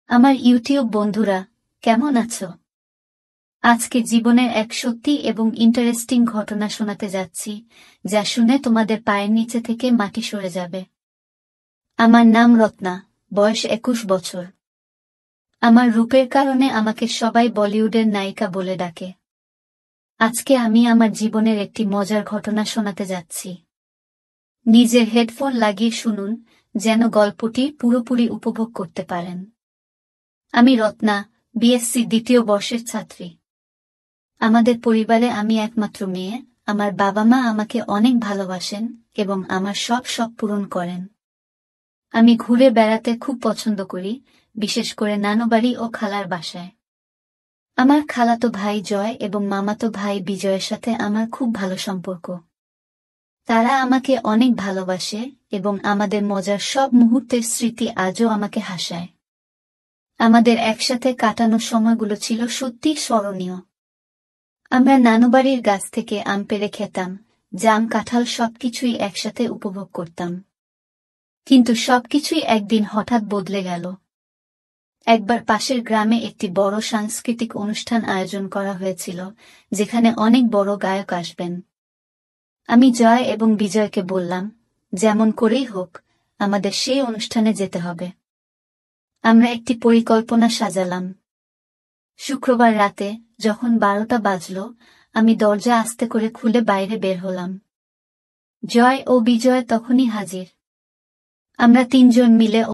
আমার ইউটিউব বন্ধুরা, কেমন আছো? আজকে জীবনের এক সত্যি এবং ইন্টারেস্টিং ঘটনা শোনাতে যাচ্ছি, যা শুনে তোমাদের পায়ের নিচে থেকে মাটি সরে যাবে। আমার নাম রত্না, বয়স 21 বছর। আমার রূপের কারণে আমাকে সবাই বলিউডের নায়িকা বলে ডাকে। আজকে আমি আমার জীবনের একটি মজার ঘটনা শোনাতে যাচ্ছি। নিজের হেডফোন লাগিয়ে শুনুন, যেন গল্পটি পুরোপুরি উপভোগ করতে পারেন। আমি রত্না, বিএসসি দ্বিতীয় বর্ষের ছাত্রী। আমাদের পরিবারে আমি একমাত্র মেয়ে। আমার বাবা মা আমাকে অনেক ভালোবাসেন এবং আমার সব শখ পূরণ করেন। আমি ঘুরে বেড়াতে খুব পছন্দ করি, বিশেষ করে নানুবাড়ি ও খালার বাসায়। আমার খালাতো ভাই জয় এবং মামাতো ভাই বিজয়ের সাথে আমার খুব ভালো সম্পর্ক। তারা আমাকে অনেক ভালোবাসে এবং আমাদের মজার সব মুহূর্তের স্মৃতি আজও আমাকে হাসায়। আমাদের একসাথে কাটানো সময়গুলো ছিল সত্যিই স্মরণীয়। আমরা নানুবাড়ির গাছ থেকে আম পেড়ে খেতাম, জাম কাঁঠাল সবকিছুই একসাথে উপভোগ করতাম। কিন্তু সবকিছুই একদিন হঠাৎ বদলে গেল। একবার পাশের গ্রামে একটি বড় সাংস্কৃতিক অনুষ্ঠান আয়োজন করা হয়েছিল, যেখানে অনেক বড় গায়ক আসবেন। আমি জয় এবং বিজয়কে বললাম, যেমন করেই হোক, আমাদের সেই অনুষ্ঠানে যেতে হবে। আমরা একটি পরিকল্পনা সাজালাম। শুক্রবার রাতে যখন 12টা বাজল, আমি দরজা আস্তে করে খুলে বাইরে বের হলাম। জয় ও বিজয় তখনই হাজির। আমরা তিনজন মিলে